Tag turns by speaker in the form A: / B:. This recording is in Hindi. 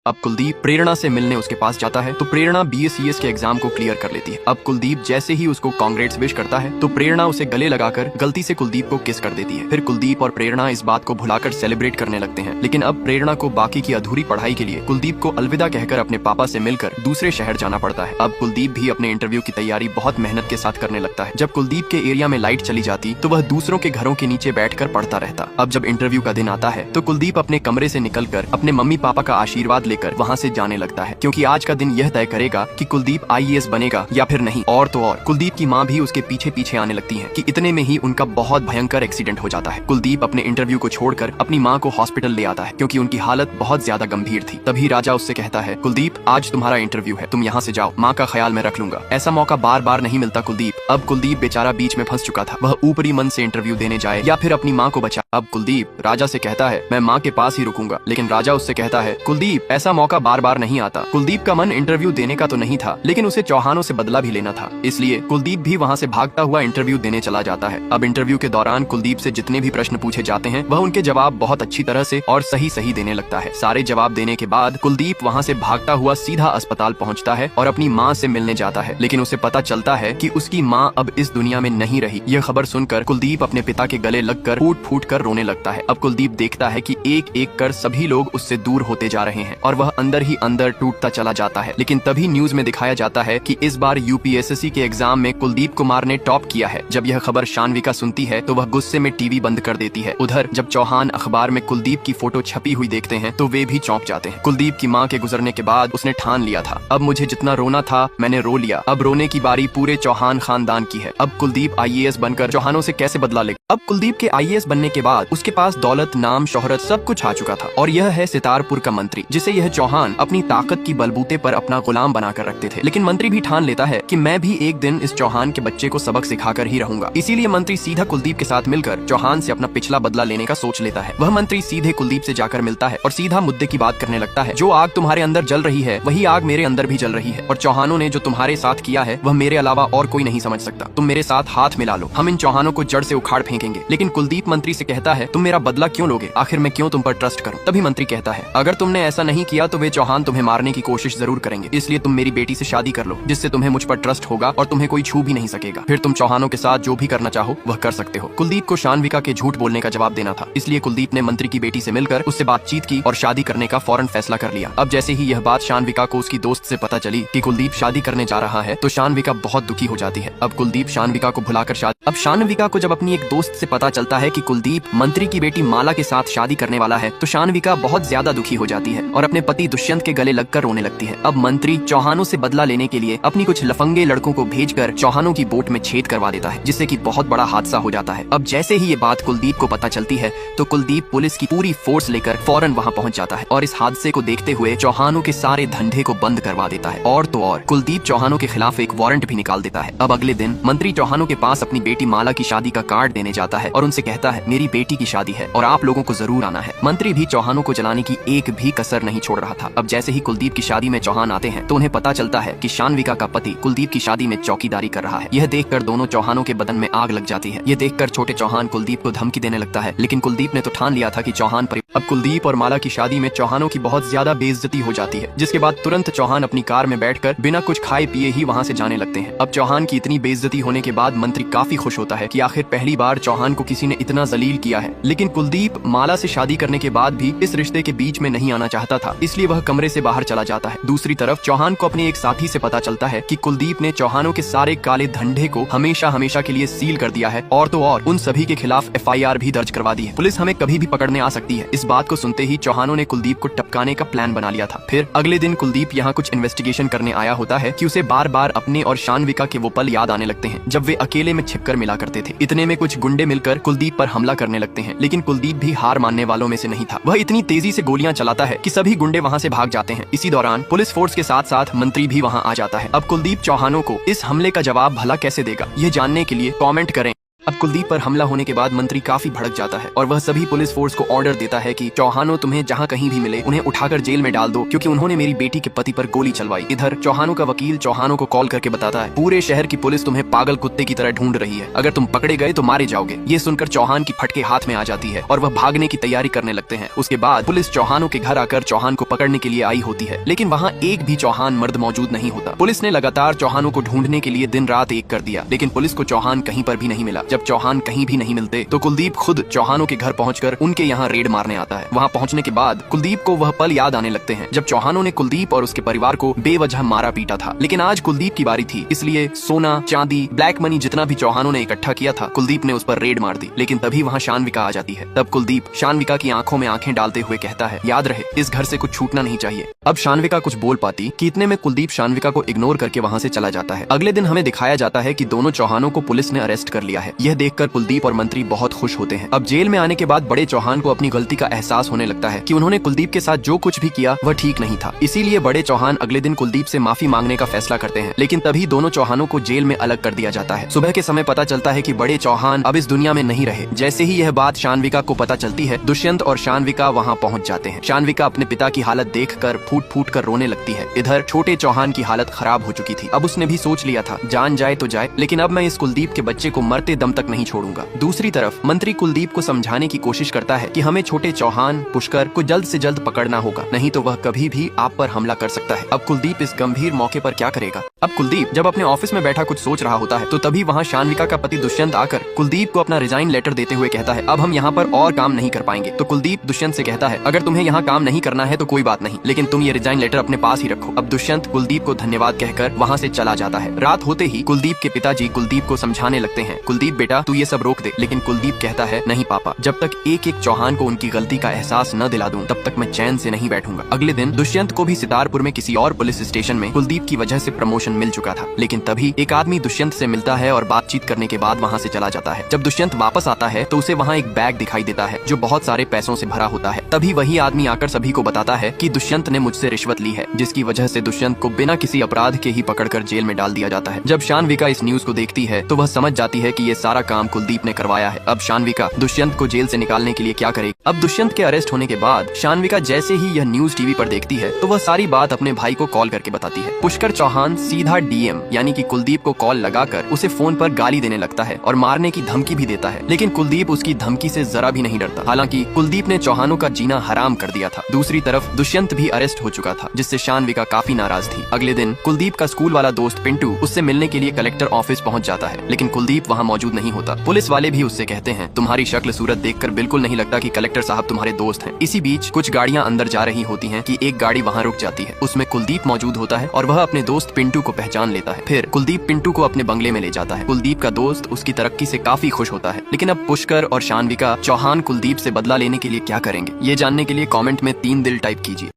A: अब कुलदीप प्रेरणा से मिलने उसके पास जाता है तो प्रेरणा BACS के एग्जाम को क्लियर कर लेती है। अब कुलदीप जैसे ही उसको कांग्रेट्स विश करता है तो प्रेरणा उसे गले लगाकर गलती से कुलदीप को किस कर देती है। फिर कुलदीप और प्रेरणा इस बात को भुलाकर सेलिब्रेट करने लगते हैं। लेकिन अब प्रेरणा को बाकी की अधूरी पढ़ाई के लिए कुलदीप को अलविदा कहकर अपने पापा से मिलकर दूसरे शहर जाना पड़ता है। अब कुलदीप भी अपने इंटरव्यू की तैयारी बहुत मेहनत के साथ करने लगता है। जब कुलदीप के एरिया में लाइट चली जाती तो वह दूसरों के घरों के नीचे बैठकर पढ़ता रहता। अब जब इंटरव्यू का दिन आता है तो कुलदीप अपने कमरे से निकलकर अपने मम्मी पापा का आशीर्वाद लेकर वहाँ से जाने लगता है, क्योंकि आज का दिन यह तय करेगा कि कुलदीप IAS बनेगा या फिर नहीं। और तो और कुलदीप की माँ भी उसके पीछे पीछे आने लगती है कि इतने में ही उनका बहुत भयंकर एक्सीडेंट हो जाता है। कुलदीप अपने इंटरव्यू को छोड़कर अपनी माँ को हॉस्पिटल ले आता है क्योंकि उनकी हालत बहुत ज्यादा गंभीर थी। तभी राजा उससे कहता है, कुलदीप आज तुम्हारा इंटरव्यू है, तुम यहाँ से जाओ, माँ का ख्याल मैं रख लूंगा। ऐसा मौका बार बार नहीं मिलता कुलदीप। अब कुलदीप बेचारा बीच में फंस चुका था, वह ऊपरी मन से इंटरव्यू देने जाए या फिर अपनी माँ को बचा। अब कुलदीप राजा से कहता है, मैं माँ के पास ही रुकूंगा, लेकिन राजा उससे कहता है, कुलदीप ऐसा मौका बार बार नहीं आता। कुलदीप का मन इंटरव्यू देने का तो नहीं था, लेकिन उसे चौहानों से बदला भी लेना था, इसलिए कुलदीप भी वहाँ से भागता हुआ इंटरव्यू देने चला जाता है। अब इंटरव्यू के दौरान कुलदीप से जितने भी प्रश्न पूछे जाते हैं वह उनके जवाब बहुत अच्छी तरह से और सही देने लगता है। सारे जवाब देने के बाद कुलदीप वहाँ से भागता हुआ सीधा अस्पताल पहुँचता है और अपनी माँ से मिलने जाता है, लेकिन उसे पता चलता है कि उसकी माँ अब इस दुनिया में नहीं रही। यह खबर सुनकर कुलदीप अपने पिता के गले लगकर फूट फूट कर रोने लगता है। अब कुलदीप देखता है कि एक एक कर सभी लोग उससे दूर होते जा रहे हैं और वह अंदर ही अंदर टूटता चला जाता है। लेकिन तभी न्यूज में दिखाया जाता है कि इस बार UPSSC के एग्जाम में कुलदीप कुमार ने टॉप किया है। जब यह खबर शानविका सुनती है तो वह गुस्से में टीवी बंद कर देती है। उधर जब चौहान अखबार में कुलदीप की फोटो छपी हुई देखते हैं तो वे भी चौंक जाते हैं। कुलदीप की माँ के गुजरने के बाद उसने ठान लिया था, अब मुझे जितना रोना था मैंने रो लिया, अब रोने की बारी पूरे चौहान खानदान की है। अब कुलदीप IAS बनकर चौहानों से कैसे बदला लेगा। अब कुलदीप के IAS बनने के बाद उसके पास दौलत, नाम, शोहरत सब कुछ आ चुका था और यह है सितारपुर का मंत्री, जिसे यह चौहान अपनी ताकत की बलबूते पर अपना गुलाम बनाकर रखते थे। लेकिन मंत्री भी ठान लेता है कि मैं भी एक दिन इस चौहान के बच्चे को सबक सिखाकर ही रहूंगा। इसीलिए मंत्री सीधा कुलदीप के साथ मिलकर चौहान से अपना पिछला बदला लेने का सोच लेता है। वह मंत्री सीधे कुलदीप से जाकर मिलता है और सीधा मुद्दे की बात करने लगता है। जो आग तुम्हारे अंदर जल रही है वही आग मेरे अंदर भी जल रही है और चौहानों ने जो तुम्हारे साथ किया है वह मेरे अलावा और कोई नहीं समझ सकता। तुम मेरे साथ हाथ मिला लो, हम इन चौहानों को जड़ से उखाड़ फेंकेंगे। लेकिन कुलदीप मंत्री से कहता है, तुम मेरा बदला क्यों लोगे, आखिर मैं क्यों तुम पर ट्रस्ट करूं। तभी मंत्री कहता है, अगर तुमने ऐसा नहीं किया तो वे चौहान तुम्हें मारने की कोशिश जरूर करेंगे, इसलिए तुम मेरी बेटी से शादी कर लो, जिससे तुम्हें मुझ पर ट्रस्ट होगा और तुम्हें कोई छू भी नहीं सकेगा। फिर तुम चौहानों के साथ जो भी करना चाहो वह कर सकते हो। कुलदीप को शानविका के झूठ बोलने का जवाब देना था, इसलिए कुलदीप ने मंत्री की बेटी से मिलकर उससे बातचीत की और शादी करने का फौरन फैसला कर लिया। अब जैसे ही यह बात शानविका को उसकी दोस्त से पता चली कि कुलदीप शादी करने जा रहा है तो शानविका बहुत दुखी हो जाती है। अब कुलदीप शानविका को भुलाकर अब शानविका को जब अपनी एक दोस्त से पता चलता है कि कुलदीप मंत्री की बेटी माला के साथ शादी करने वाला है तो शानविका बहुत ज्यादा दुखी हो जाती है और अपने पति दुष्यंत के गले लगकर रोने लगती है। अब मंत्री चौहानों से बदला लेने के लिए अपनी कुछ लफंगे लड़कों को भेजकर चौहानों की बोट में छेद करवा देता है, जिससे कि बहुत बड़ा हादसा हो जाता है। अब जैसे ही ये बात कुलदीप को पता चलती है तो कुलदीप पुलिस की पूरी फोर्स लेकर फौरन वहाँ पहुँच जाता है और इस हादसे को देखते हुए चौहानों के सारे धंधे को बंद करवा देता है। और तो और कुलदीप चौहानों के खिलाफ एक वारंट भी निकाल देता है। अब अगले दिन मंत्री चौहानों के पास अपनी बेटी माला की शादी का कार्ड देने जाता है और उनसे कहता है, मेरी बेटी की शादी है और आप लोगों को जरूर आना है। मंत्री भी चौहानों को जलाने की एक भी कसर नहीं छोड़ रहा था। अब जैसे ही कुलदीप की शादी में चौहान आते हैं तो उन्हें पता चलता है कि शानविका का पति कुलदीप की शादी में चौकीदारी कर रहा है। यह देखकर दोनों चौहानों के बदन में आग लग जाती है। यह देखकर छोटे चौहान कुलदीप को धमकी देने लगता है, लेकिन कुलदीप ने तो ठान लिया था कि चौहान पर। अब कुलदीप और माला की शादी में चौहानों की बहुत ज्यादा बेइज्जती हो जाती है, जिसके बाद तुरंत चौहान अपनी कार में बैठकर बिना कुछ खाए पिए ही वहाँ से जाने लगते हैं। अब चौहान की इतनी बेइज्जती होने के बाद मंत्री काफी खुश होता है कि आखिर पहली बार चौहान को किसी ने इतना जलील किया है। लेकिन कुलदीप माला से शादी करने के बाद भी इस रिश्ते के बीच में नहीं आना चाहता था, इसलिए वह कमरे से बाहर चला जाता है। दूसरी तरफ चौहान को अपने एक साथी से पता चलता है कि कुलदीप ने चौहानों के सारे काले धंधे को हमेशा हमेशा के लिए सील कर दिया है और तो और उन सभी के खिलाफ FIR भी दर्ज करवा दी है। पुलिस हमें कभी भी पकड़ने आ सकती है। इस बात को सुनते ही चौहानों ने कुलदीप को टपकाने का प्लान बना लिया था। फिर अगले दिन कुलदीप यहाँ कुछ इन्वेस्टिगेशन करने आया होता है कि उसे बार बार अपने और शानविका के वो पल याद आने लगते हैं जब वे अकेले में छिपकर मिला करते थे। इतने में कुछ गुंडे मिलकर कुलदीप पर हमला करने लगते हैं, लेकिन कुलदीप भी हार मानने वालों में से नहीं था। वह इतनी तेजी से गोलियां चलाता है कि सभी गुंडे वहाँ से भाग जाते हैं। इसी दौरान पुलिस फोर्स के साथ साथ मंत्री भी वहाँ आ जाता है। अब कुलदीप चौहानों को इस हमले का जवाब भला कैसे देगा, ये जानने के लिए कमेंट करें। अब कुलदीप पर हमला होने के बाद मंत्री काफी भड़क जाता है और वह सभी पुलिस फोर्स को ऑर्डर देता है कि चौहानों तुम्हें जहाँ कहीं भी मिले उन्हें उठाकर जेल में डाल दो, क्योंकि उन्होंने मेरी बेटी के पति पर गोली चलवाई। इधर चौहानों का वकील चौहानों को कॉल करके बताता है पूरे शहर की पुलिस तुम्हें पागल कुत्ते की तरह ढूंढ रही है, अगर तुम पकड़े गए तो मारे जाओगे। ये सुनकर चौहान की फटके हाथ में आ जाती है और वह भागने की तैयारी करने लगते हैं। उसके बाद पुलिस चौहानों के घर आकर चौहान को पकड़ने के लिए आई होती है, लेकिन वहाँ एक भी चौहान मर्द मौजूद नहीं होता। पुलिस ने लगातार चौहानों को ढूंढने के लिए दिन रात एक कर दिया, लेकिन पुलिस को चौहान कहीं पर भी नहीं मिला। जब चौहान कहीं भी नहीं मिलते तो कुलदीप खुद चौहानों के घर पहुंचकर उनके यहाँ रेड मारने आता है। वहाँ पहुंचने के बाद कुलदीप को वह पल याद आने लगते हैं जब चौहानों ने कुलदीप और उसके परिवार को बेवजह मारा पीटा था। लेकिन आज कुलदीप की बारी थी, इसलिए सोना चांदी ब्लैक मनी जितना भी चौहानों ने इकट्ठा किया था कुलदीप ने उस पर रेड मार दी। लेकिन तभी वहाँ शानविका आ जाती है। तब कुलदीप शानविका की आंखों में आंखें डालते हुए कहता है याद रहे इस घर से कुछ छूटना नहीं चाहिए। अब शानविका कुछ बोल पाती कि इतने में कुलदीप शानविका को इग्नोर करके वहाँ से चला जाता है। अगले दिन हमें दिखाया जाता है कि दोनों चौहानों को पुलिस ने अरेस्ट कर लिया है। यह देखकर कुलदीप और मंत्री बहुत खुश होते हैं। अब जेल में आने के बाद बड़े चौहान को अपनी गलती का एहसास होने लगता है कि उन्होंने कुलदीप के साथ जो कुछ भी किया वह ठीक नहीं था। इसीलिए बड़े चौहान अगले दिन कुलदीप से माफी मांगने का फैसला करते हैं। लेकिन तभी दोनों चौहानों को जेल में अलग कर दिया जाता है। सुबह के समय पता चलता है कि बड़े चौहान अब इस दुनिया में नहीं रहे। जैसे ही यह बात शानविका को पता चलती है दुष्यंत और शानविका वहाँ पहुँच जाते हैं। शानविका अपने पिता की हालत देखकर फूट फूट कर रोने लगती है। इधर छोटे चौहान की हालत खराब हो चुकी थी। अब उसने भी सोच लिया था जान जाए तो जाए, लेकिन अब मैं इस कुलदीप के बच्चे को मरते दम तक नहीं छोड़ूंगा। दूसरी तरफ मंत्री कुलदीप को समझाने की कोशिश करता है कि हमें छोटे चौहान पुष्कर को जल्द से जल्द पकड़ना होगा, नहीं तो वह कभी भी आप पर हमला कर सकता है। अब कुलदीप इस गंभीर मौके पर क्या करेगा? अब कुलदीप जब अपने ऑफिस में बैठा कुछ सोच रहा होता है तो तभी वहाँ शानविका का पति दुष्यंत आकर कुलदीप को अपना रिजाइन लेटर देते हुए कहता है अब हम यहाँ पर और काम नहीं कर पाएंगे। तो कुलदीप दुष्यंत से कहता है अगर तुम्हें यहाँ काम नहीं करना है तो कोई बात नहीं, लेकिन तुम ये रिजाइन लेटर अपने पास ही रखो। अब दुष्यंत कुलदीप को धन्यवाद कहकर वहाँ से चला जाता है। रात होते ही कुलदीप के पिताजी कुलदीप को समझाने लगते हैं कुलदीप बेटा तू ये सब रोक दे। लेकिन कुलदीप कहता है नहीं पापा, जब तक एक एक चौहान को उनकी गलती का एहसास न दिला दूं तब तक मैं चैन से नहीं बैठूंगा। अगले दिन दुष्यंत को भी सितारपुर में किसी और पुलिस स्टेशन में कुलदीप की वजह से प्रमोशन मिल चुका था। लेकिन तभी एक आदमी दुष्यंत से मिलता है और बातचीत करने के बाद वहाँ से चला जाता है। जब दुष्यंत वापस आता है तो उसे वहाँ एक बैग दिखाई देता है जो बहुत सारे पैसों से भरा होता है। तभी वही आदमी आकर सभी को बताता है कि दुष्यंत ने मुझसे रिश्वत ली है, जिसकी वजह से दुष्यंत को बिना किसी अपराध के ही पकड़कर जेल में डाल दिया जाता है। जब शानविका इस न्यूज को देखती है तो वह समझ जाती है कि ये सारा काम कुलदीप ने करवाया है। अब शानविका दुष्यंत को जेल से निकालने के लिए क्या करेगी? अब दुष्यंत के अरेस्ट होने के बाद शानविका जैसे ही यह न्यूज टीवी पर देखती है तो वह सारी बात अपने भाई को कॉल करके बताती है। पुष्कर चौहान सीधा डीएम यानी कि कुलदीप को कॉल लगाकर उसे फोन पर गाली देने लगता है और मारने की धमकी भी देता है। लेकिन कुलदीप उसकी धमकी से जरा भी नहीं डरता। हालांकि कुलदीप ने चौहानों का जीना हराम कर दिया था। दूसरी तरफ दुष्यंत भी अरेस्ट हो चुका था, जिससे शानविका काफी नाराज थी। अगले दिन कुलदीप का स्कूल वाला दोस्त पिंटू उससे मिलने के लिए कलेक्टर ऑफिस पहुंच जाता है, लेकिन कुलदीप वहां मौजूद नहीं होता। पुलिस वाले भी उससे कहते हैं तुम्हारी शक्ल सूरत देखकर बिल्कुल नहीं लगता कि कलेक्टर साहब तुम्हारे दोस्त हैं। इसी बीच कुछ गाड़ियां अंदर जा रही होती हैं कि एक गाड़ी वहां रुक जाती है। उसमें कुलदीप मौजूद होता है और वह अपने दोस्त पिंटू को पहचान लेता है। फिर कुलदीप पिंटू को अपने बंगले में ले जाता है। कुलदीप का दोस्त उसकी तरक्की से काफी खुश होता है। लेकिन अब पुष्कर और शानविका चौहान कुलदीप से बदला लेने के लिए क्या करेंगे, ये जानने के लिए कमेंट में 3 दिल टाइप कीजिए।